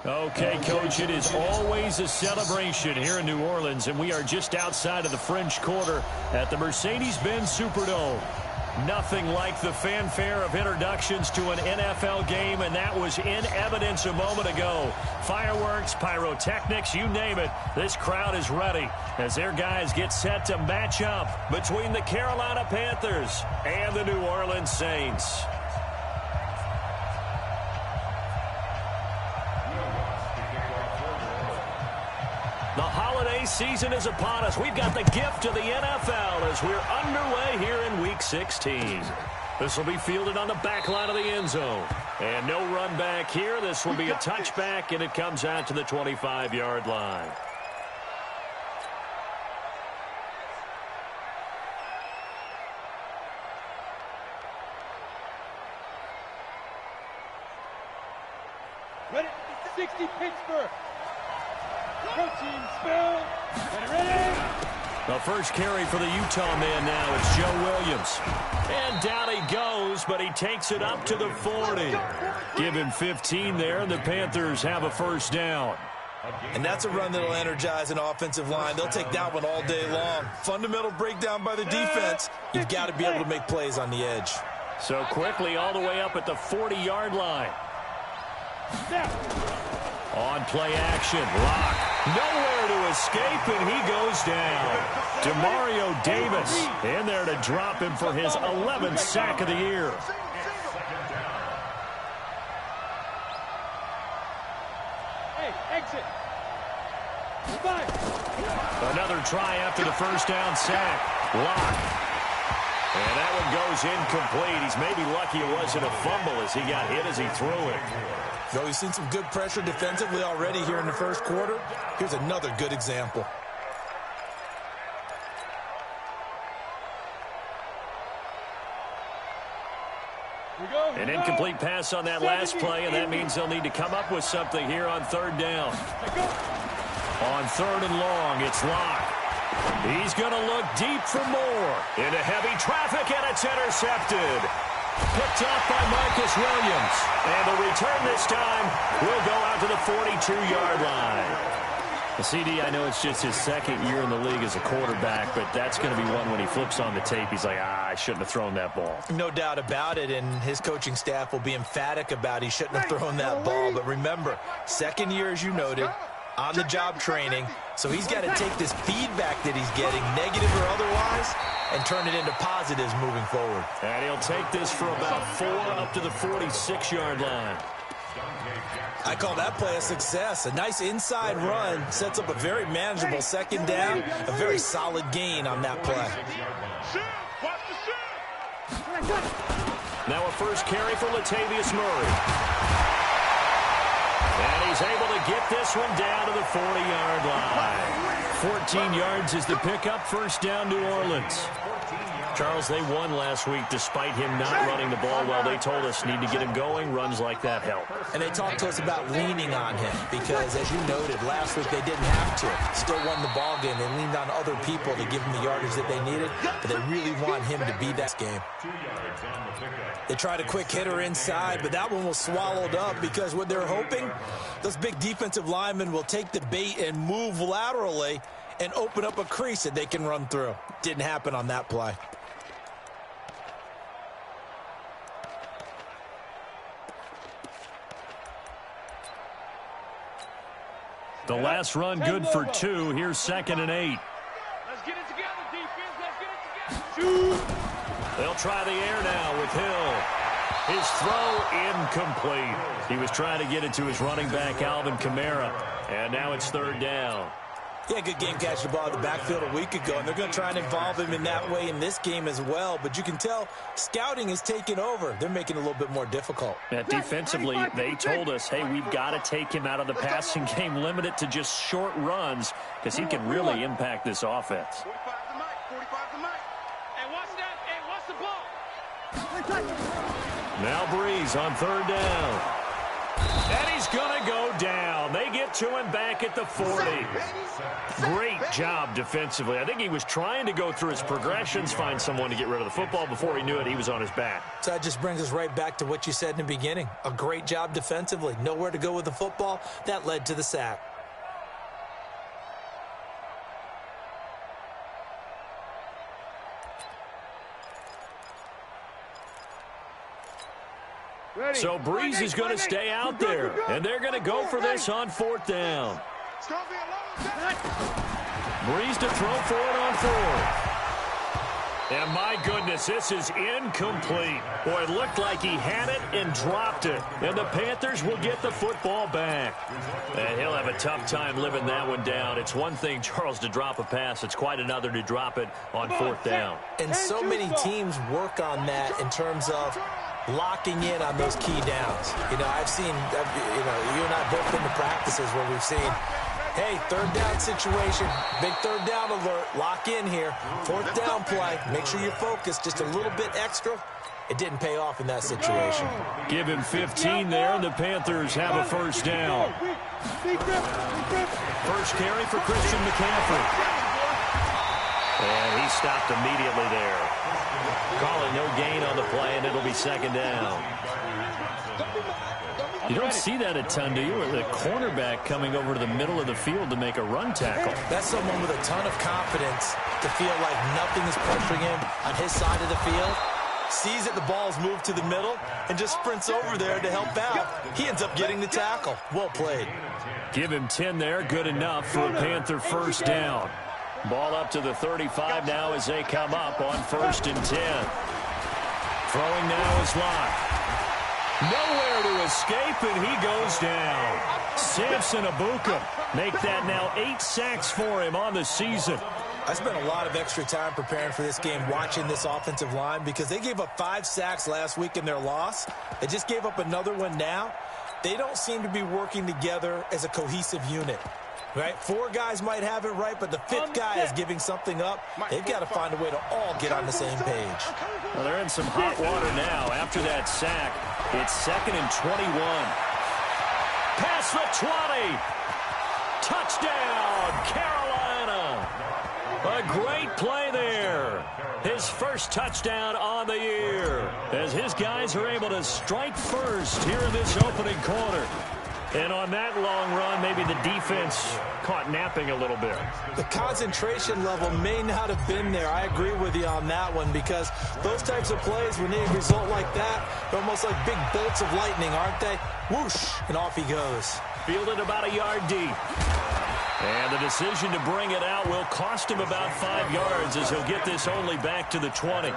Okay, Coach, it is always a celebration here in New Orleans, and we are just outside of the French Quarter at the Mercedes-Benz Superdome. Nothing like the fanfare of introductions to an NFL game, and that was in evidence a moment ago. Fireworks, pyrotechnics, you name it. This crowd is ready as their guys get set to match up between the Carolina Panthers and the New Orleans Saints. The holiday season is upon us. We've got the gift of the NFL as we're underway here in Week 16. This will be fielded on the back line of the end zone. And no run back here. This will be a touchback, and it comes out to the 25-yard line. Ready? 60 Pittsburgh. Protein spill. Ready? The first carry for the Utah man now. It's Joe Williams. And down he goes, but he takes it up to the 40. Give him 15 there, and the Panthers have a first down. And that's a run that will energize an offensive line. They'll take that one all day long. Fundamental breakdown by the defense. You've got to be able to make plays on the edge. So quickly all the way up at the 40-yard line. On play action, Lock. Nowhere to escape, and he goes down. Demario Davis in there to drop him for his 11th sack of the year. Hey, exit. Another try after the first down sack. Lock. And that one goes incomplete. He's maybe lucky it wasn't a fumble as he got hit as he threw it. Though he's seen some good pressure defensively already here in the first quarter, here's another good example. An incomplete pass on that last play, and that means they'll need to come up with something here on third down. On third and long, it's Lock. He's going to look deep for more. Into heavy traffic, and it's intercepted. Picked off by Marcus Williams. And the return this time will go out to the 42-yard line. The CD, I know it's just his second year in the league as a quarterback, but that's going to be one when he flips on the tape. He's like, I shouldn't have thrown that ball. No doubt about it, and his coaching staff will be emphatic about he shouldn't have thrown that ball. But remember, second year, as you noted, on-the-job training, so he's got to take this feedback that he's getting, negative or otherwise, and turn it into positives moving forward. And he'll take this for about 4 up to the 46-yard line. I call that play a success. A nice inside run sets up a very manageable second down, a very solid gain on that play. Now a first carry for Latavius Murray. And he's able to get this one down to the 40-yard line. 14 yards is the pickup. First down, New Orleans. Charles, they won last week despite him not running the ball well. They told us need to get him going. Runs like that help. And they talked to us about leaning on him because, as you noted, last week they didn't have to. Still won the ball game. They leaned on other people to give him the yardage that they needed, but they really want him to be that game. They tried a quick hitter inside, but that one was swallowed up because what they're hoping, those big defensive linemen will take the bait and move laterally and open up a crease that they can run through. Didn't happen on that play. The last run good for 2. Here's 2nd and 8. Let's get it together, defense. Let's get it together. They'll try the air now with Hill. His throw incomplete. He was trying to get it to his running back, Alvin Kamara. And now it's third down. Yeah, good game catching the ball in the backfield a week ago, and they're going to try and involve him in that way in this game as well. But you can tell scouting is taking over. They're making it a little bit more difficult. Yeah, defensively, they told us, hey, we've got to take him out of the passing game, limit it to just short runs, because he can really impact this offense. 45 the mic, 45 the mic. Hey, watch that. Hey, watch the ball. Now Breeze on third down. And he's going to go down. They get it to him back at the 40. Great job defensively. I think he was trying to go through his progressions, find someone to get rid of the football. Before he knew it, he was on his back. So that just brings us right back to what you said in the beginning. A great job defensively. Nowhere to go with the football. That led to the sack. So Breeze is going to stay out there, and they're going to go for this on 4th down. Breeze to throw for it on 4th. And my goodness, this is incomplete. Boy, it looked like he had it and dropped it. And the Panthers will get the football back. And he'll have a tough time living that one down. It's one thing, Charles, to drop a pass. It's quite another to drop it on 4th down. And so many teams work on that in terms of locking in on those key downs. You know, I've seen, you and I both been to practices where we've seen, hey, 3rd down situation, big 3rd down alert, lock in here, 4th down play, make sure you're focused just a little bit extra. It didn't pay off in that situation. Give him 15 there, and the Panthers have a 1st down. First carry for Christian McCaffrey. And he stopped immediately there. Calling no gain on the play, and it'll be 2nd down. You don't see that a ton, do you? The cornerback coming over to the middle of the field to make a run tackle. That's someone with a ton of confidence to feel like nothing is pressuring him on his side of the field. Sees that the ball's moved to the middle and just sprints over there to help out. He ends up getting the tackle. Well played. Give him 10 there. Good enough for a Panther 1st down. Ball up to the 35 now as they come up on 1st and 10. Throwing now is Locke. Nowhere to escape, and he goes down. Samson Abuka make that now 8 sacks for him on the season. I spent a lot of extra time preparing for this game watching this offensive line because they gave up 5 sacks last week in their loss. They just gave up another one now. They don't seem to be working together as a cohesive unit. Right? 4 guys might have it right, but the 5th guy is giving something up. They've got to find a way to all get on the same page. Well, they're in some hot water now. After that sack, it's 2nd and 21. Past the 20. Touchdown, Carolina. A great play there. His 1st touchdown on the year as his guys are able to strike first here in this opening quarter. And on that long run, maybe the defense caught napping a little bit. The concentration level may not have been there. I agree with you on that one because those types of plays, when they result like that, they're almost like big bolts of lightning, aren't they? Whoosh, and off he goes. Fielded about a yard deep. And the decision to bring it out will cost him about 5 yards as he'll get this only back to the 20.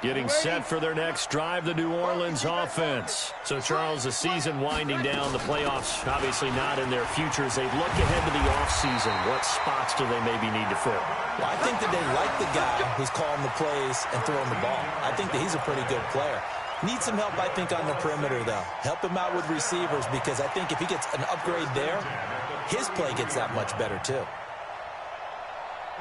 Getting set for their next drive, the New Orleans offense. So, Charles, the season winding down, the playoffs obviously not in their future. As they look ahead to the offseason, what spots do they maybe need to fill? Well, I think that they like the guy who's calling the plays and throwing the ball. I think that he's a pretty good player. Needs some help, I think, on the perimeter, though. Help him out with receivers because I think if he gets an upgrade there, his play gets that much better, too.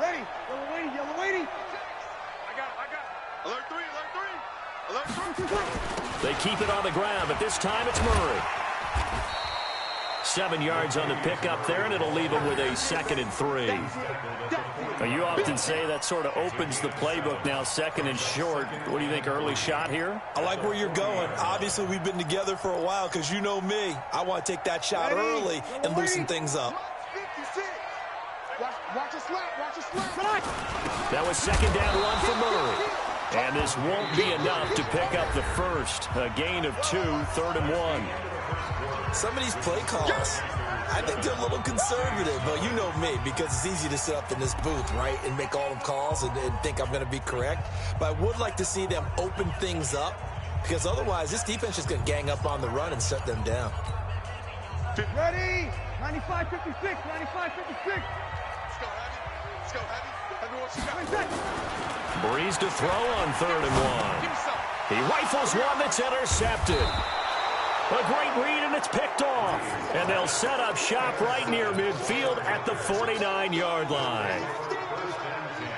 Ready. Yellow waiting. Yellow waiting. I got it. Alert 3. Alert 3. Alert 3. They keep it on the ground, but this time it's Murray. 7 yards on the pickup there, and it'll leave him with a 2nd and 3. Now, you often say that sort of opens the playbook now, 2nd and short. What do you think, early shot here? I like where you're going. Obviously, we've been together for a while because you know me. I want to take that shot early and loosen things up. Watch a slap. Watch a slap. That was 2nd down run for Murray. And this won't be enough to pick up the first. A gain of 2, 3rd and 1. Some of these play calls, I think they're a little conservative. But you know me, because it's easy to sit up in this booth, right, and make all the calls and think I'm going to be correct. But I would like to see them open things up because otherwise this defense is going to gang up on the run and shut them down. Ready? 95-56. 95-56. Let's go, Heavy. Breeze to throw on 3rd and 1. He rifles one that's intercepted. A great read, and it's picked off. And they'll set up shop right near midfield at the 49-yard line.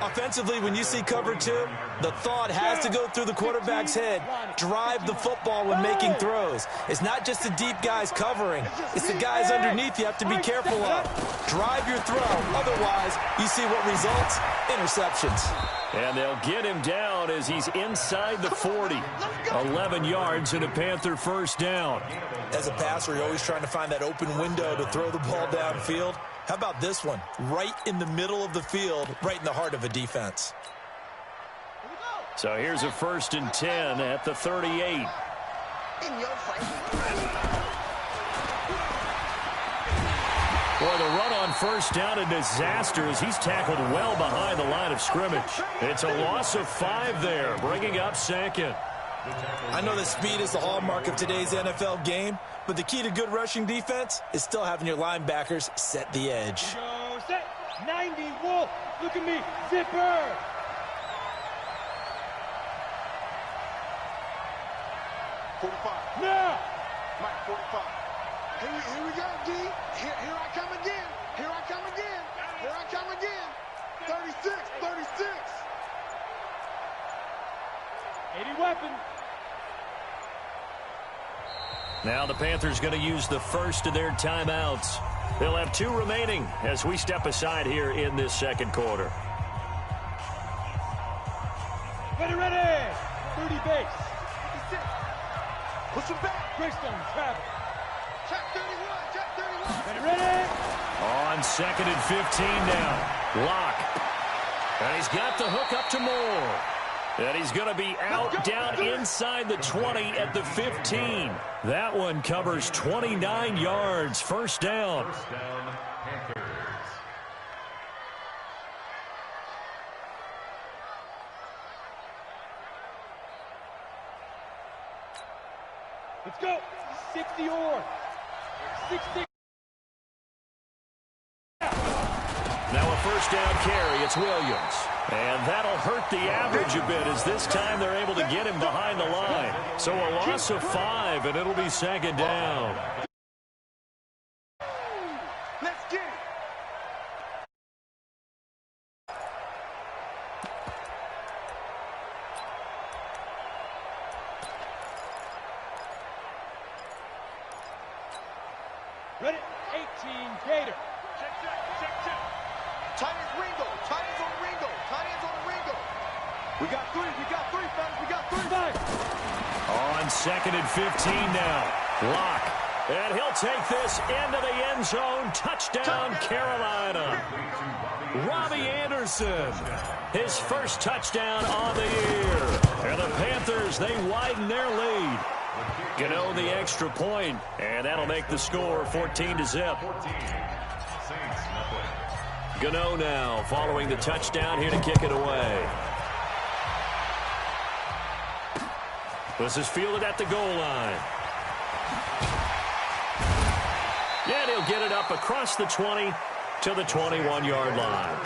Offensively, when you see cover two, the thought has to go through the quarterback's head. Drive the football when making throws. It's not just the deep guys covering. It's the guys underneath you have to be careful of. Drive your throw. Otherwise, you see what results? Interceptions. And they'll get him down as he's inside the 40. 11 yards and a Panther first down. As a passer, you're always trying to find that open window to throw the ball downfield. How about this one? Right in the middle of the field, right in the heart of a defense. So here's a 1st and 10 at the 38. Boy, the run on first down, a disaster as he's tackled well behind the line of scrimmage. It's a loss of 5 there, bringing up 2nd. I know that speed is the hallmark of today's NFL game, but the key to good rushing defense is still having your linebackers set the edge. Go, set. 90, Wolf. Look at me. Zipper. Now. Mike, 45. Here we go, D. Here I come again. Here I come again. Here I come again. 36, 36. 80 weapon. Now the Panthers going to use the first of their timeouts. They'll have 2 remaining as we step aside here in this second quarter. Ready. 30 base. 56. Push him back. Greystone, travel. Check 31. Check 31. Ready. On 2nd and 15 now. Lock. And he's got the hook up to Moore. And he's going to be out down inside the 20 at the 15. That one covers 29 yards. First down. Panthers. Let's go. 60 or 60. Now a first down carry. It's Williams. And that'll hurt the average a bit as this time they're able to get him behind the line. So a loss of 5, and it'll be 2nd down. Let's get it. Ready. 18 Gator. Check. Tight ends Ringo. Tight ends on Ringo. Tight ends on Ringo. We got 3, fellas. We got 3. On 2nd and 15 now. Lock. And he'll take this into the end zone. Touchdown, Carolina. Robbie Anderson. His first touchdown on the year. And the Panthers, they widen their lead. Gano the extra point, and that'll make the score 14-0. Gano now following the touchdown here to kick it away. This is fielded at the goal line. And he'll get it up across the 20 to the 21-yard line.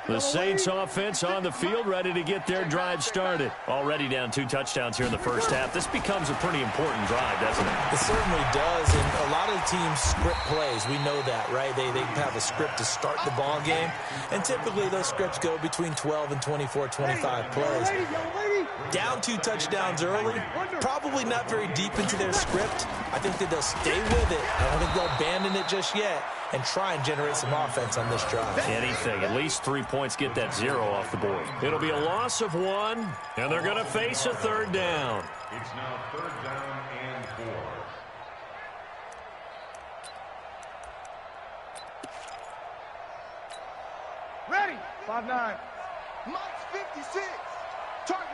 The Saints offense on the field, ready to get their drive started. Already down 2 touchdowns here in the first half. This becomes a pretty important drive, doesn't it? It certainly does, and a lot of the teams script plays. We know that, right? They have a script to start the ball game, and typically those scripts go between 12 and 24, 25 plays. Down 2 touchdowns early, probably not very deep into their script. I think that they'll stay with it. I don't think they'll abandon it just yet and try and generate some offense on this drive. Anything, at least 3 points, get that 0 off the board. It'll be a loss of 1, and they're going to face a 3rd down. It's now 3rd down and 4. Ready. 5-9. Mike's 56. Target.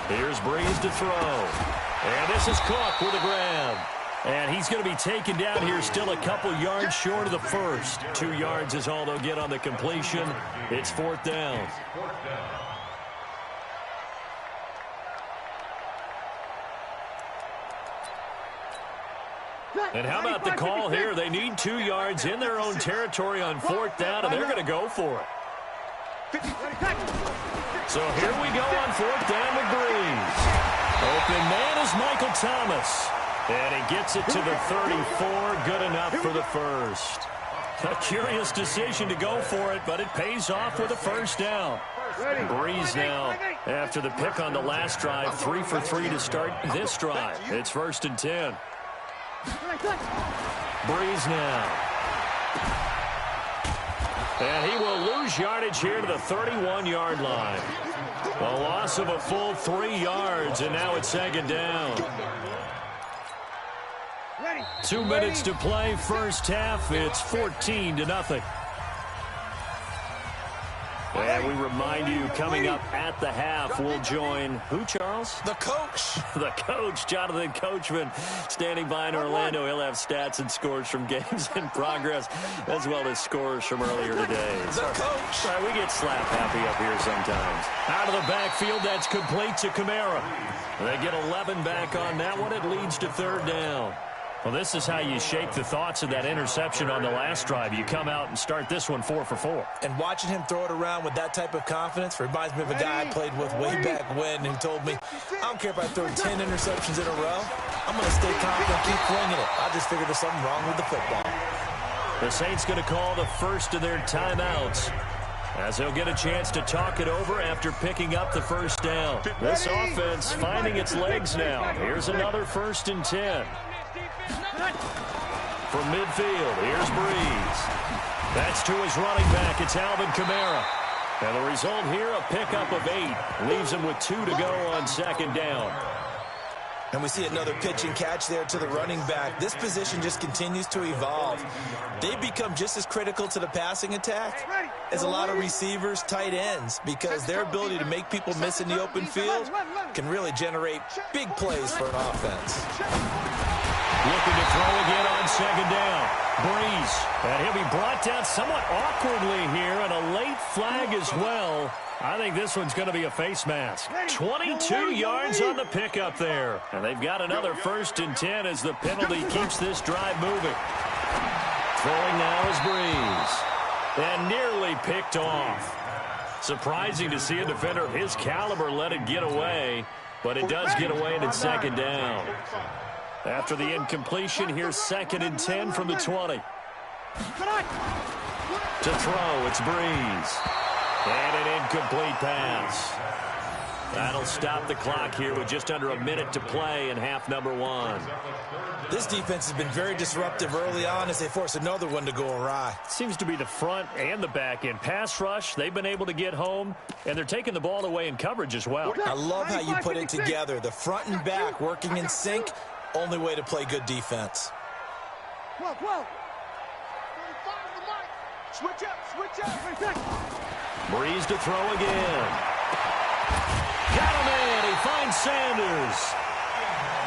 Here's Breeze to throw. And this is caught with a grab. And he's going to be taken down here, still a couple yards short of the first. 2 yards is all they'll get on the completion. It's 4th down. And how about the call here? They need 2 yards in their own territory on 4th down, and they're going to go for it. So here we go on 4th down with Breeze. Open man is Michael Thomas. And he gets it to the 34. Good enough for the first. A curious decision to go for it, but it pays off with a first down. Breeze now, after the pick on the last drive, 3 for 3 to start this drive. It's 1st and 10. Breeze now. And he will lose yardage here to the 31-yard line. A loss of a full 3 yards, and now it's 2nd down. 2 minutes to play, first half. It's 14-0. And we remind you, coming up at the half, we'll join who, Charles? The coach. The coach, Jonathan Coachman, standing by in Orlando. He'll have stats and scores from games in progress, as well as scores from earlier today. The coach. All right, we get slap happy up here sometimes. Out of the backfield, that's complete to Kamara. They get 11 back on that one. It leads to 3rd down. Well, this is how you shake the thoughts of that interception on the last drive. You come out and start this one 4 for 4. And watching him throw it around with that type of confidence reminds me of a guy I played with way back when who told me, I don't care if I throw 10 interceptions in a row. I'm going to stay confident, keep flinging it. I just figured there's something wrong with the football. The Saints going to call the first of their timeouts, as they'll get a chance to talk it over after picking up the first down. This offense finding its legs now. Here's another 1st and 10. From midfield, here's Breeze. That's to his running back. It's Alvin Kamara. And the result here, a pickup of 8. Leaves him with 2 to go on 2nd down. And we see another pitch and catch there to the running back. This position just continues to evolve. They become just as critical to the passing attack as a lot of receivers, tight ends, because their ability to make people miss in the open field can really generate big plays for an offense. Looking to throw again on 2nd down. Breeze. And he'll be brought down somewhat awkwardly here, and a late flag as well. I think this one's going to be a face mask. 22 yards on the pickup there. And they've got another 1st and 10 as the penalty keeps this drive moving. Throwing now is Breeze. And nearly picked off. Surprising to see a defender of his caliber let it get away, but it does get away and it's 2nd down. After the incompletion, here's 2nd and 10 from the 20. To throw, it's Breeze. And an incomplete pass. That'll stop the clock here with just under a minute to play in half number 1. This defense has been very disruptive early on as they force another one to go awry. Seems to be the front and the back end. Pass rush, they've been able to get home, and they're taking the ball away in coverage as well. I love how you put it together. The front and back working in sync. Only way to play good defense. Switch up. Breeze to throw again. Got him in. He finds Sanders.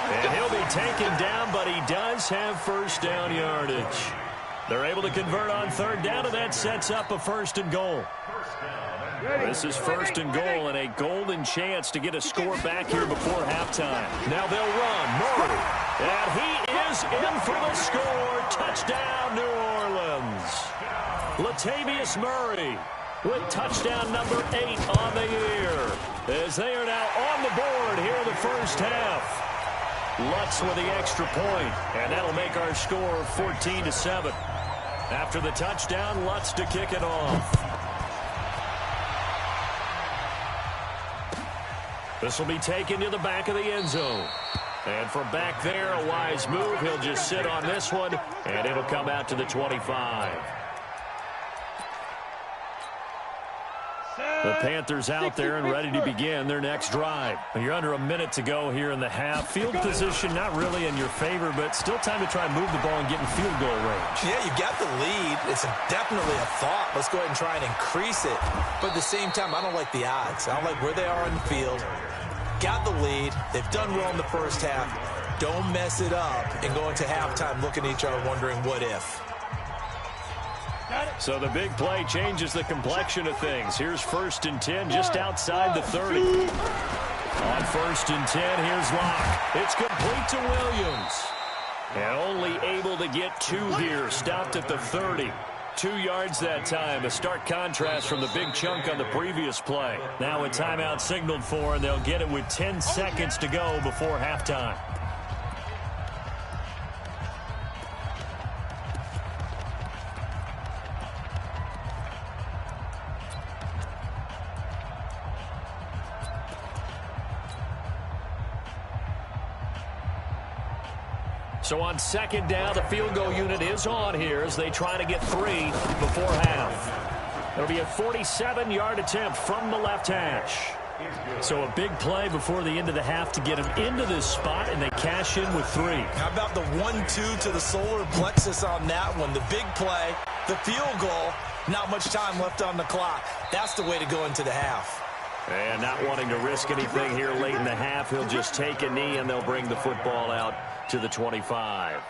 And he'll be taken down, but he does have 1st down yardage. They're able to convert on 3rd down, and that sets up a 1st and goal. This is 1st and goal, and a golden chance to get a score back here before halftime. Now they'll run. Murray. And he is in for the score. Touchdown, New Orleans. Latavius Murray with touchdown number 8 on the year, as they are now on the board here in the first half. Lutz with the extra point, and that'll make our score 14-7. After the touchdown, Lutz to kick it off. This will be taken to the back of the end zone. And from back there, a wise move. He'll just sit on this one, and it'll come out to the 25. The Panthers out there and ready to begin their next drive. You're under a minute to go here in the half. Field position not really in your favor, but still time to try and move the ball and get in field goal range. Yeah, you got the lead. It's definitely a thought. Let's go ahead and try and increase it. But at the same time, I don't like the odds. I don't like where they are on the field. Got the lead. They've done well in the first half. Don't mess it up and go into halftime looking at each other wondering what if. So the big play changes the complexion of things. Here's 1st and 10 just outside the 30. On 1st and 10, here's Locke. It's complete to Williams. And only able to get 2 here. Stopped at the 30. 2 yards that time. A stark contrast from the big chunk on the previous play. Now a timeout signaled for, and they'll get it with 10 seconds to go before halftime. So on second down, the field goal unit is on here as they try to get 3 before half. It'll be a 47-yard attempt from the left hash. So a big play before the end of the half to get them into this spot, and they cash in with 3. How about the 1-2 to the solar plexus on that one? The big play, the field goal, not much time left on the clock. That's the way to go into the half. And not wanting to risk anything here late in the half, he'll just take a knee, and they'll bring the football out to the 25.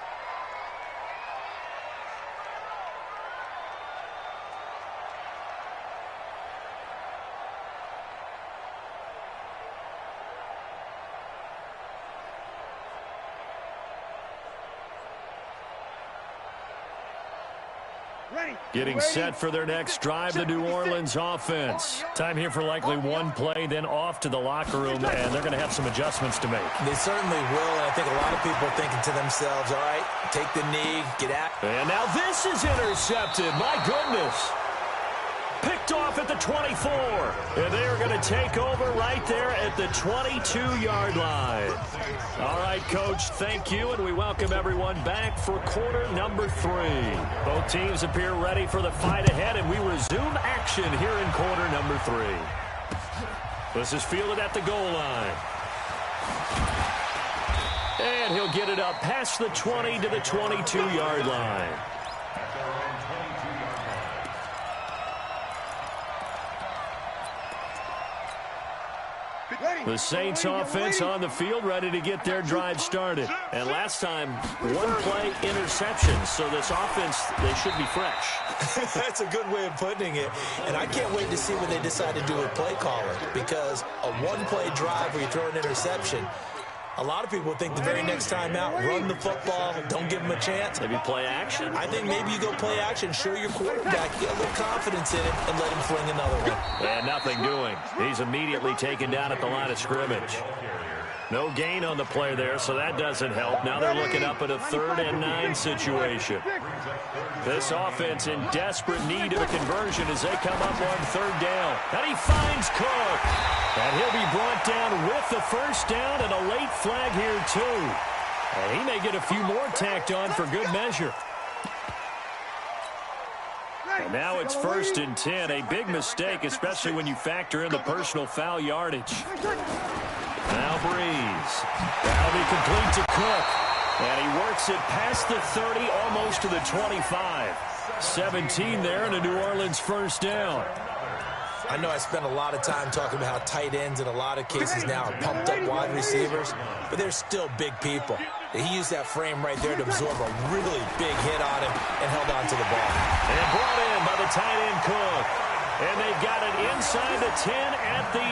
Getting set for their next drive, the New Orleans offense. Time here for likely one play, then off to the locker room, and they're going to have some adjustments to make. They certainly will, and I think a lot of people are thinking to themselves, all right, take the knee, get at. And now this is intercepted. My goodness. Picked off at the 24. And they are going to take over right there at the 22-yard line. All right, Coach, thank you, and we welcome everyone back for quarter number 3. Both teams appear ready for the fight ahead, and we resume action here in quarter number 3. This is fielded at the goal line. And he'll get it up past the 20 to the 22-yard line. The Saints offense on the field, ready to get their drive started. And last time, 1-play interception. So this offense, they should be fresh. That's a good way of putting it. And I can't wait to see what they decide to do with play calling. Because a 1-play drive where you throw an interception, a lot of people think the very next time out, run the football, don't give them a chance. Maybe play action? I think maybe you go play action, show your quarterback, get a little confidence in it, and let him fling another one. And nothing doing. He's immediately taken down at the line of scrimmage. No gain on the play there, so that doesn't help. Now they're looking up at a 3rd and 9 situation. This offense in desperate need of a conversion as they come up on 3rd down. And he finds Cook. And he'll be brought down with the first down and a late flag here, too. And he may get a few more tacked on for good measure. And now it's 1st and 10. A big mistake, especially when you factor in the personal foul yardage. Now Breeze. That'll be complete to Cook. And he works it past the 30, almost to the 25. 17 there and a New Orleans first down. I know I spent a lot of time talking about how tight ends in a lot of cases now are pumped up wide receivers, but they're still big people. He used that frame right there to absorb a really big hit on him and held on to the ball. And brought in by the tight end Cook. And they've got it inside the 10 at the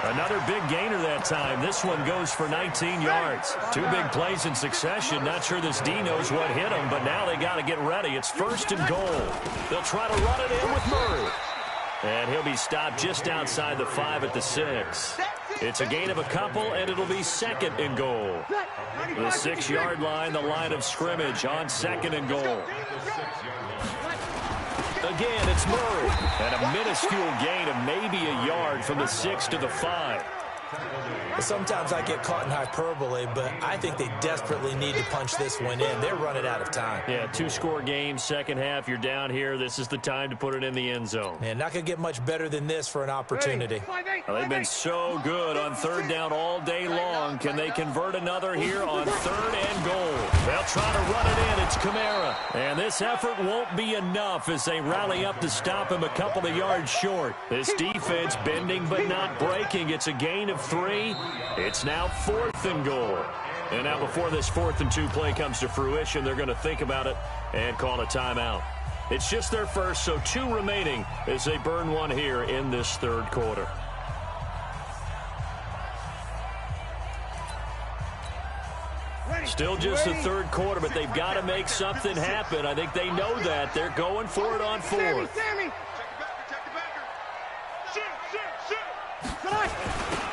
8. Another big gainer that time. This one goes for 19 yards. 2 big plays in succession. Not sure this D knows what hit him, but now they got to get ready. It's 1st and goal. They'll try to run it in with Murray. And he'll be stopped just outside the 5 at the 6. It's a gain of a couple, and it'll be 2nd and goal. The 6-yard line, the line of scrimmage on 2nd and goal. Again, it's Murray. And a minuscule gain of maybe a yard from the 6 to the 5. Sometimes I get caught in hyperbole, but I think they desperately need to punch this one in. They're running out of time. Yeah, 2-score game, second half. You're down here. This is the time to put it in the end zone. And not going to get much better than this for an opportunity. Well, they've been so good on 3rd down all day long. Can they convert another here on 3rd and goal? They'll try to run it in. It's Kamara. And this effort won't be enough as they rally up to stop him a couple of yards short. This defense bending but not breaking. It's a gain of 3. It's now 4th and goal. And now before this 4th and 2 play comes to fruition, they're going to think about it and call a timeout. It's just their first, so 2 remaining as they burn one here in this 3rd quarter. Still just the third quarter, but they've got to make something happen. I think they know that. They're going for it on fourth.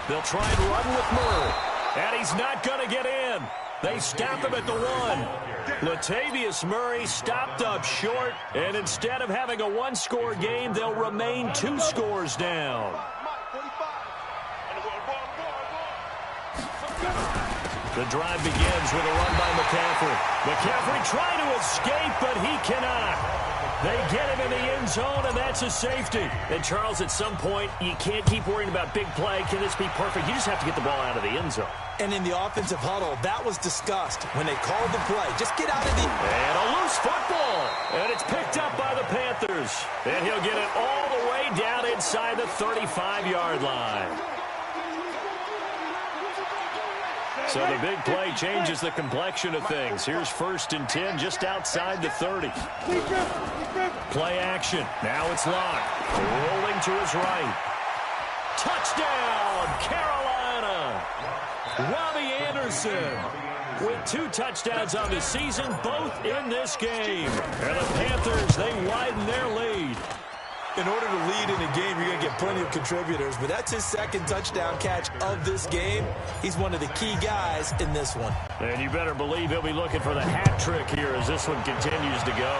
They'll try and run with Murray. And he's not going to get in. They stop him at the 1. Latavius Murray stopped up short. And instead of having a one-score game, they'll remain 2 scores down. The drive begins with a run by McCaffrey. McCaffrey trying to escape, but he cannot. They get him in the end zone, and that's a safety. And, Charles, at some point, you can't keep worrying about big play. Can this be perfect? You just have to get the ball out of the end zone. And in the offensive huddle, that was discussed when they called the play. Just get out of the... And a loose football. And it's picked up by the Panthers. And he'll get it all the way down inside the 35-yard line. So the big play changes the complexion of things. Here's 1st and 10 just outside the 30. Play action. Now it's Locke. Rolling to his right. Touchdown, Carolina. Robbie Anderson with 2 touchdowns on the season, both in this game. And the Panthers, they widen their lead. In order to lead in a game, you're going to get plenty of contributors, but that's his 2nd touchdown catch of this game. He's one of the key guys in this one. And you better believe he'll be looking for the hat trick here as this one continues to go.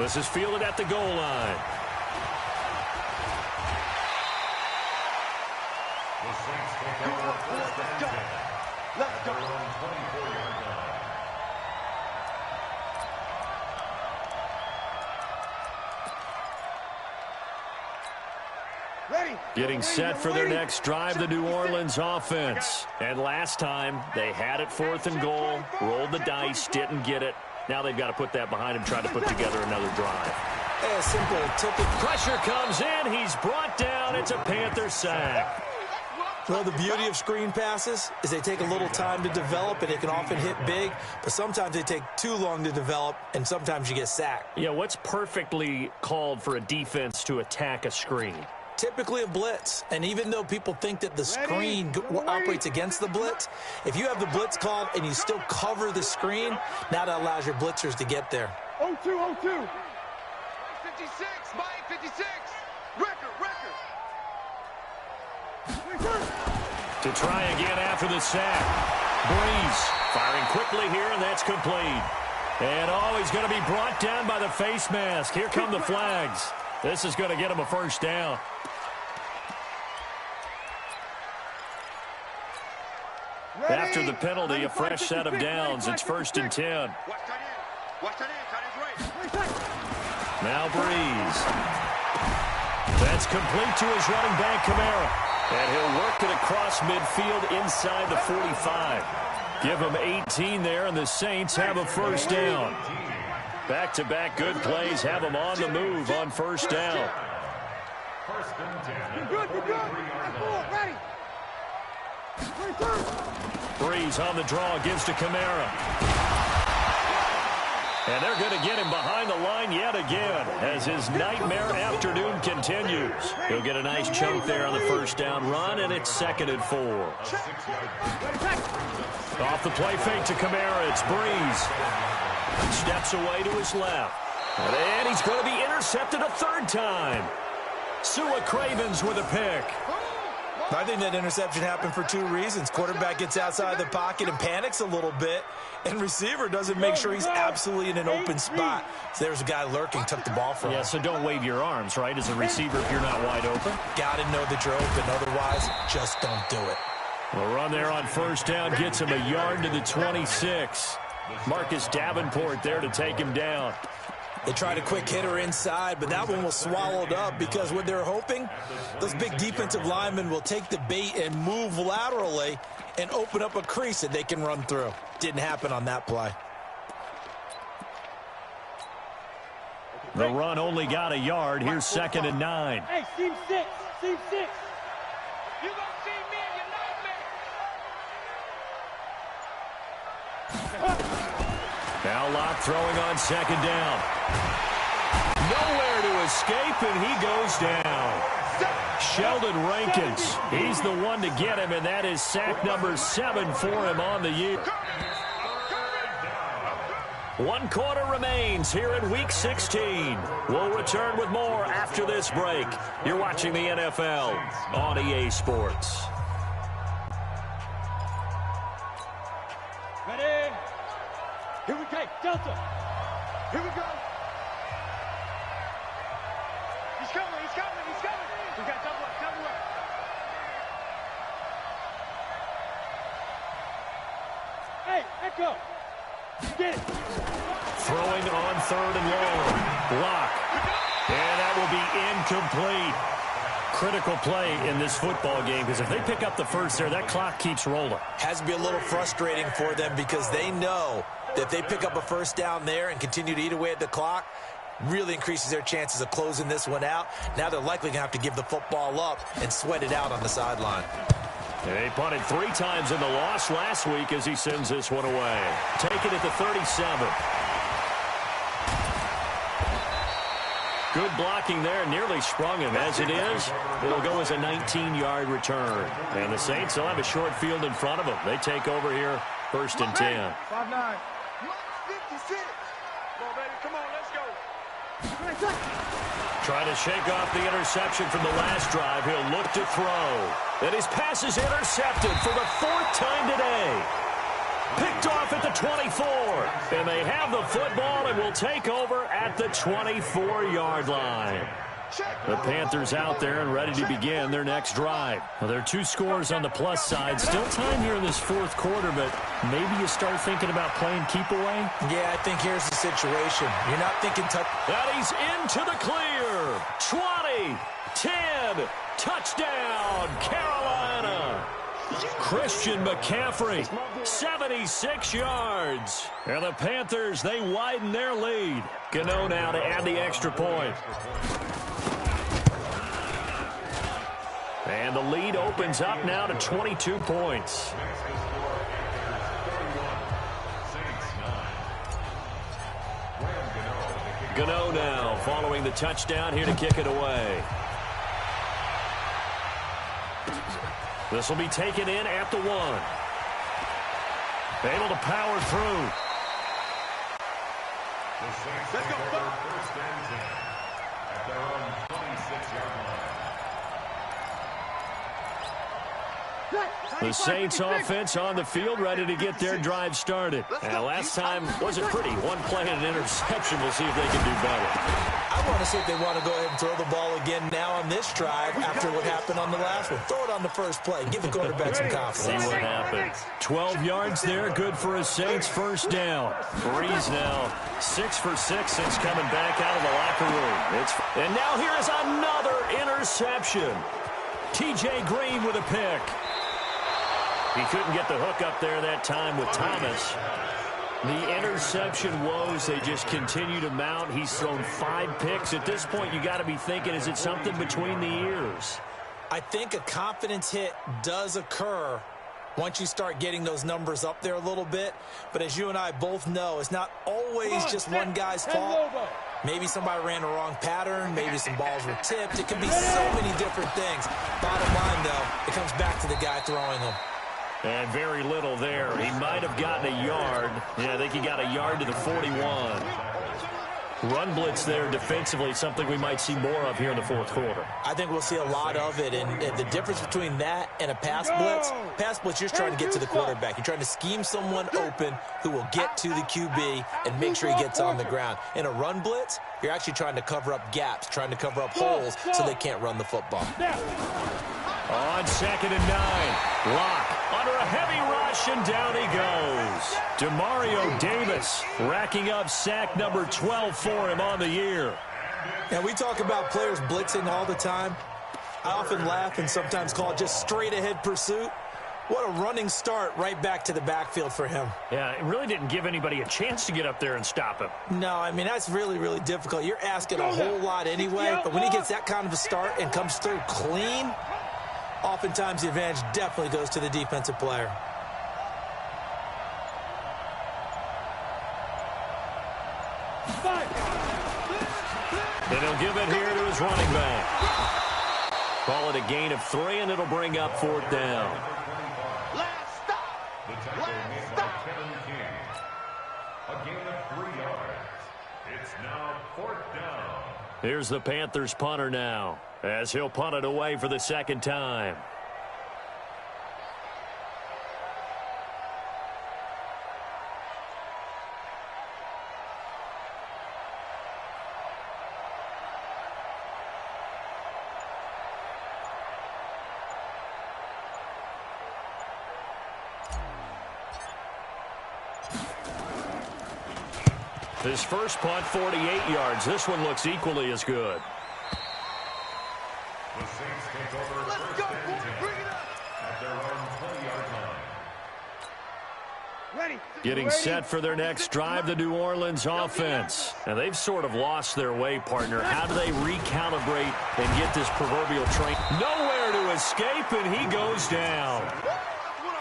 This is fielded at the goal line. Let's go. Getting set for their next drive, the New Orleans offense. And last time, they had it 4th and goal, rolled the dice, didn't get it. Now they've got to put that behind them, try to put together another drive. A simple tipping. Pressure comes in. He's brought down. It's a Panther sack. Well, the beauty of screen passes is they take a little time to develop, and they can often hit big, but sometimes they take too long to develop, and sometimes you get sacked. Yeah, what's perfectly called for a defense to attack a screen? Typically a blitz, and even though people think that the screen operates against the blitz, if you have the blitz called and you still cover the screen, now that allows your blitzers to get there. 0-2, 0-2. 56, Mike, 56. Record. To try again after the sack. Breeze firing quickly here, and that's complete. And he's going to be brought down by the face mask. Here come the flags. This is going to get him a 1st down. After the penalty, a fresh set of downs. It's 1st and 10. Now Breeze. That's complete to his running back, Kamara. And he'll work it across midfield inside the 45. Give him 18 there, and the Saints have a 1st down. Back-to-back good plays have them on the move on 1st down. 1st and 10. You're good. Ready. Breeze on the draw, gives to Kamara. And they're going to get him behind the line yet again as his nightmare afternoon continues. He'll get a nice chunk there on the 1st down run, and it's 2nd and 4. Off the play fake to Kamara, it's Breeze. Steps away to his left. And he's going to be intercepted a 3rd time. Sua Cravens with a pick. I think that interception happened for 2 reasons. Quarterback gets outside the pocket and panics a little bit, and receiver doesn't make sure he's absolutely in an open spot. So there's a guy lurking, took the ball from him. Yeah, so don't wave your arms, right, as a receiver if you're not wide open. Got to know that you're open. Otherwise, just don't do it. The run there on 1st down gets him a yard to the 26. Marcus Davenport there to take him down. They tried a quick hitter inside, but that one was swallowed up because what they're hoping, those big defensive linemen will take the bait and move laterally and open up a crease that they can run through. Didn't happen on that play. The run only got a yard. Here's 2nd and 9. Hey, team 6. You gonna see me in your nightmare. Now Locke throwing on 2nd down. Nowhere to escape, and he goes down. Sheldon Rankins, he's the one to get him, and that is sack number 7 for him on the year. 1 quarter remains here in Week 16. We'll return with more after this break. You're watching the NFL on EA Sports. Ready? Here we go, Delta. Here we go. He's coming, he's coming, he's coming. We got double up, double up. Hey, Echo. Get it. Throwing on 3rd and long. Block. And that will be incomplete. Critical play in this football game, because if they pick up the first there, that clock keeps rolling. Has to be a little frustrating for them because they know that if they pick up a first down there and continue to eat away at the clock, really increases their chances of closing this one out. Now they're likely going to have to give the football up and sweat it out on the sideline. They punted 3 times in the loss last week as he sends this one away. Take it at the 37. Good blocking there, nearly sprung him. As it is, it'll go as a 19-yard return. And the Saints will have a short field in front of them. They take over here, 1st and 10. 5-9. 56. Come on, baby. Come on, let's go. Trying to shake off the interception from the last drive. He'll look to throw. And his pass is intercepted for the 4th time today. Picked off at the 24. And they have the football and will take over at the 24-yard line. The Panthers out there and ready to begin their next drive. Well, there are 2 scores on the plus side. Still time here in this 4th quarter, but maybe you start thinking about playing keep away? Yeah, I think here's the situation. You're not thinking that he's into the clear. 20, 10, touchdown, Carolina. Christian McCaffrey, 76 yards. And the Panthers, they widen their lead. Gano now to add the extra point. And the lead opens up now to 22 points. Gano now following the touchdown here to kick it away. This will be taken in at the 1. Able to power through. Let's go. First and 10 at their own 26-yard line. The Saints offense on the field ready to get their drive started. And last time wasn't pretty. 1 play and an interception. We'll see if they can do better. I want to see if they want to go ahead and throw the ball again now on this drive after what happened on the last one. Throw it on the first play. Give the quarterback some confidence. See what happens. 12 yards there. Good for a Saints first down. Breeze now 6 for 6 since coming back out of the locker room. And now here is another interception. T.J. Green with a pick. He couldn't get the hook up there that time with Thomas. The interception woes, they just continue to mount. He's thrown 5 picks. At this point, you got to be thinking, is it something between the ears? I think a confidence hit does occur once you start getting those numbers up there a little bit. But as you and I both know, it's not always just one guy's fault. Maybe somebody ran a wrong pattern. Maybe some balls were tipped. It could be so many different things. Bottom line, though, it comes back to the guy throwing them. And very little there. He might have gotten a yard. Yeah, I think he got a yard to the 41. Run blitz there defensively, something we might see more of here in the 4th quarter. I think we'll see a lot of it. And the difference between that and a pass blitz, you're just trying to get to the quarterback. You're trying to scheme someone open who will get to the QB and make sure he gets on the ground. In a run blitz, you're actually trying to cover up gaps, trying to cover up holes so they can't run the football. On 2nd and 9, Locke under a heavy rush, and down he goes. Demario Davis racking up sack number 12 for him on the year. Now, we talk about players blitzing all the time. I often laugh and sometimes call it just straight-ahead pursuit. What a running start right back to the backfield for him. Yeah, it really didn't give anybody a chance to get up there and stop him. No, I mean, that's really, really difficult. You're asking a whole lot anyway, but when he gets that kind of a start and comes through clean, oftentimes the advantage definitely goes to the defensive player. And he'll give it here to his running back. Call it a gain of 3, and it'll bring up 4th down. Last stop. The tackle made by Kevin King. A gain of 3 yards. It's now 4th down. Here's the Panthers punter now, as he'll punt it away for the 2nd time. His first punt, 48 yards. This one looks equally as good. The Saints take over Let's first go, and boy. 10 Bring it up. at their own 20-yard line. Ready. Getting set for their next drive, the New Orleans offense. And they've sort of lost their way, partner. How do they recalibrate and get this proverbial train? Nowhere to escape, and he goes down.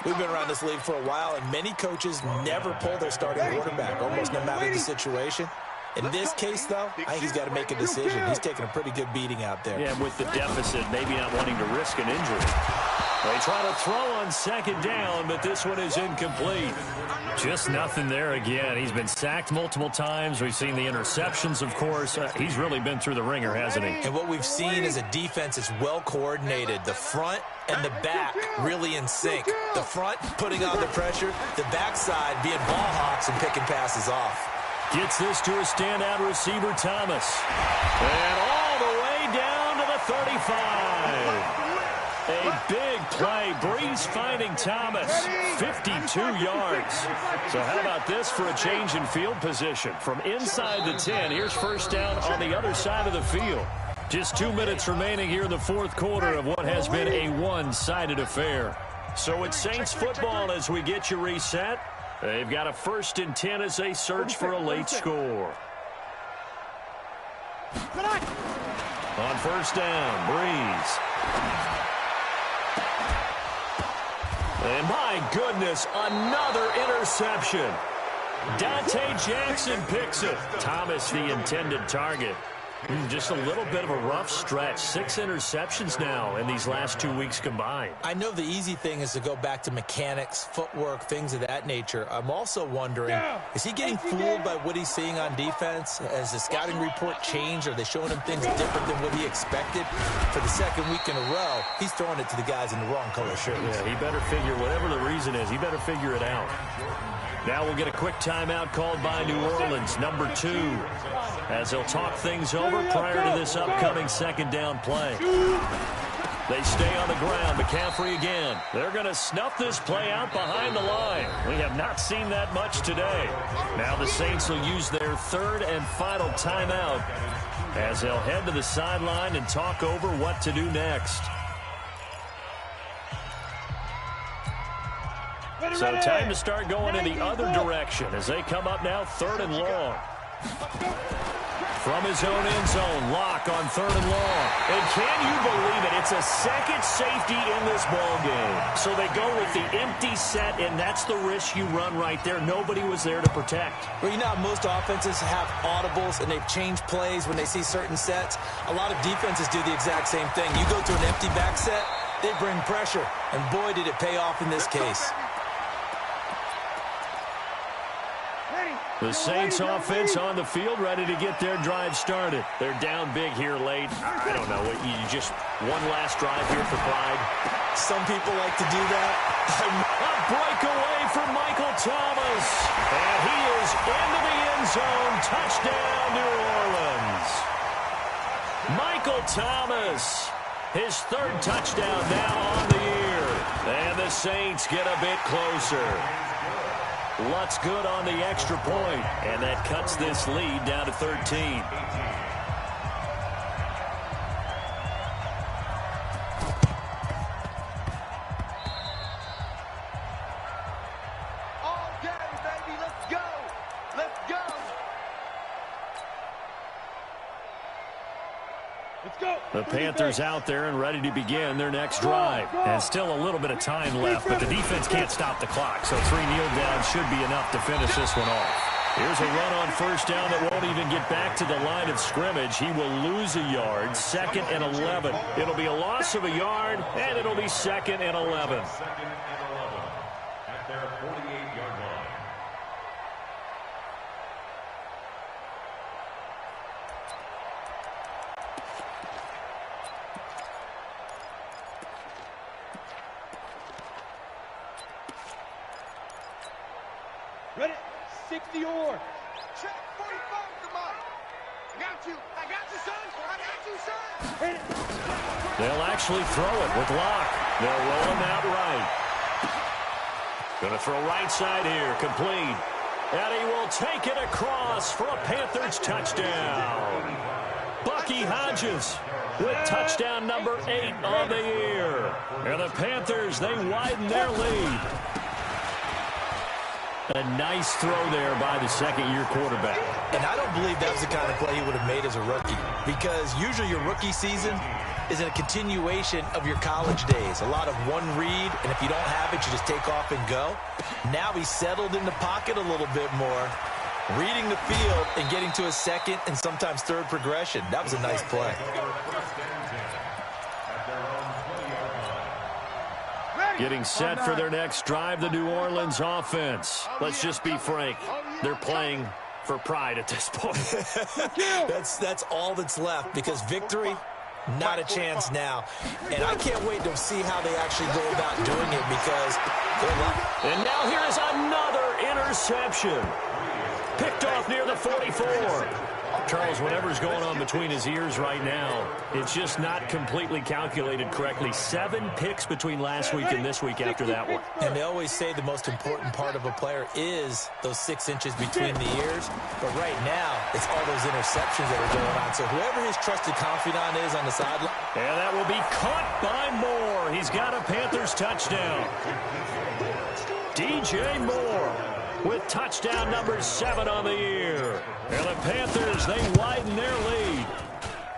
We've been around this league for a while, and many coaches never pull their starting quarterback, almost no matter the situation. In this case, though, I think he's got to make a decision. He's taking a pretty good beating out there. Yeah, with the deficit, maybe not wanting to risk an injury. They try to throw on 2nd down, but this one is incomplete. Just nothing there again. He's been sacked multiple times. We've seen the interceptions, of course. He's really been through the ringer, hasn't he? And what we've seen is a defense that's well coordinated. The front and the back really in sync. The front putting on the pressure, the backside being ball hawks and picking passes off. Gets this to a standout receiver, Thomas. And all the way down to the 35. A big play. Breeze finding Thomas. 52 yards. So how about this for a change in field position? From inside the 10, here's first down on the other side of the field. Just 2 minutes remaining here in the 4th quarter of what has been a one-sided affair. So it's Saints football as we get you reset. They've got a 1st and 10 as they search for a late score. On first down, Breeze. And my goodness, another interception. Dante Jackson picks it. Thomas the intended target. Just a little bit of a rough stretch. 6 interceptions now in these last 2 weeks combined. I know the easy thing is to go back to mechanics, footwork, things of that nature. I'm also wondering, is he getting fooled by what he's seeing on defense? Has the scouting report changed? Are they showing him things different than what he expected? For the 2nd week in a row, he's throwing it to the guys in the wrong color shirts. Yeah, he better figure, whatever the reason is, he better figure it out. Now we'll get a quick timeout called by New Orleans, number 2, as they'll talk things over prior to this upcoming 2nd down play. They stay on the ground. McCaffrey again. They're going to snuff this play out behind the line. We have not seen that much today. Now the Saints will use their 3rd and final timeout as they'll head to the sideline and talk over what to do next. So time to start going in the other direction as they come up now 3rd and long. From his own end zone, Locke on 3rd and long. And can you believe it? It's a 2nd safety in this ball game. So they go with the empty set, and that's the risk you run right there. Nobody was there to protect. Well, you know how most offenses have audibles and they've changed plays when they see certain sets? A lot of defenses do the exact same thing. You go to an empty back set, they bring pressure. And boy, did it pay off in this case. The Saints offense on the field, ready to get their drive started. They're down big here late. I don't know. You just one last drive here for pride. Some people like to do that. A breakaway from Michael Thomas. And he is into the end zone. Touchdown, New Orleans. Michael Thomas, his 3rd touchdown now on the year. And the Saints get a bit closer. Lutz good on the extra point, and that cuts this lead down to 13. All day, baby. Let's go. Let's go. Let's go. The Panthers out there and ready to begin their next drive. And still a little bit of time left, but the defense can't stop the clock, so 3 kneel downs should be enough to finish this one off. Here's a run on first down that won't even get back to the line of scrimmage. He will lose a yard. 2nd and 11. It'll be a loss of a yard, and it'll be 2nd and 11. Second and 11 at their 48-yard line. Ready? 60 or. Check 45, come on. I got you, son. I got you, son. They'll actually throw it with Locke. They'll roll him out right. Going to throw right side here, complete. And he will take it across for a Panthers touchdown. Bucky Hodges with touchdown number 8 on the year. And the Panthers, they widen their lead. A nice throw there by the second-year quarterback. And I don't believe that was the kind of play he would have made as a rookie, because usually your rookie season is a continuation of your college days. A lot of one read, and if you don't have it, you just take off and go. Now he's settled in the pocket a little bit more, reading the field and getting to a second and sometimes third progression. That was a nice play. Getting set for their next drive, the New Orleans offense. Let's just be frank. They're playing for pride at this point. That's all that's left, because victory, not a chance now. And I can't wait to see how they actually go about doing it, because good luck. And now here is another interception. Picked off near the 44. Charles, whatever's going on between his ears right now, it's just not completely calculated correctly. 7 picks between last week and this week after that one. And they always say the most important part of a player is those 6 inches between the ears. But right now, it's all those interceptions that are going on. So whoever his trusted confidant is on the sideline. And that will be caught by Moore. He's got a Panthers touchdown. DJ Moore with touchdown number 7 on the year. And the Panthers, they widen their lead.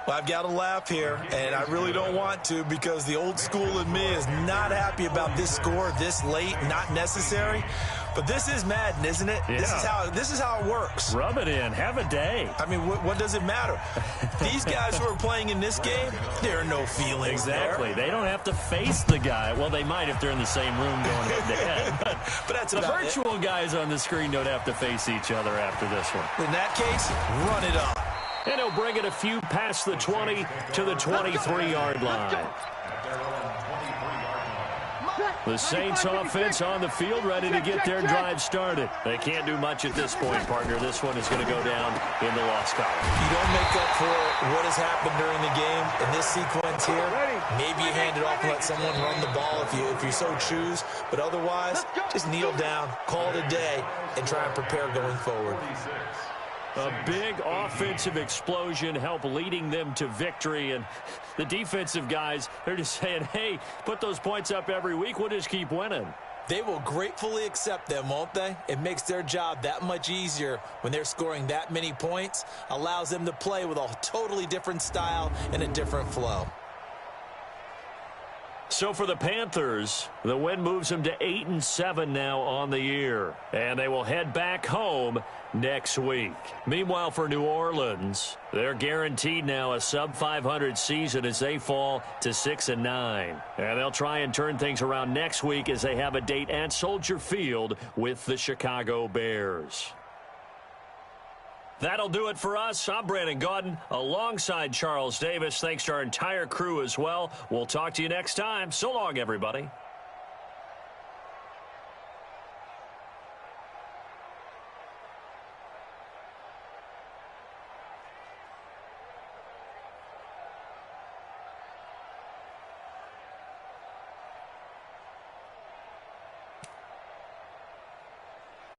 Well, I've got to laugh here, and I really don't want to, because the old school in me is not happy about this score this late, not necessary. But this is Madden, isn't it? Yeah. This is how it works. Rub it in. Have a day. I mean, what does it matter? These guys who are playing in this game, there are no feelings Exactly. there. They don't have to face the guy. Well, they might if they're in the same room going head-to-head. But that's the about virtual guys on the screen don't have to face each other after this one. In that case, run it up. And he'll bring it a few past the 20 to the 23-yard line. The Saints offense on the field, ready to get their drive started. They can't do much at this point, partner. This one is going to go down in the loss column. You don't make up for what has happened during the game in this sequence here. Maybe you hand it off and let someone run the ball if you so choose. But otherwise, just kneel down, call it a day, and try and prepare going forward. A big offensive explosion helped leading them to victory. And the defensive guys, they're just saying, hey, put those points up every week. We'll just keep winning. They will gratefully accept them, won't they? It makes their job that much easier when they're scoring that many points. Allows them to play with a totally different style and a different flow. So for the Panthers, the win moves them to 8-7 now on the year. And they will head back home next week. Meanwhile, for New Orleans, they're guaranteed now a sub-500 season as they fall to 6-9. And they'll try and turn things around next week as they have a date at Soldier Field with the Chicago Bears. That'll do it for us. I'm Brandon Gaudin alongside Charles Davis. Thanks to our entire crew as well. We'll talk to you next time. So long, everybody.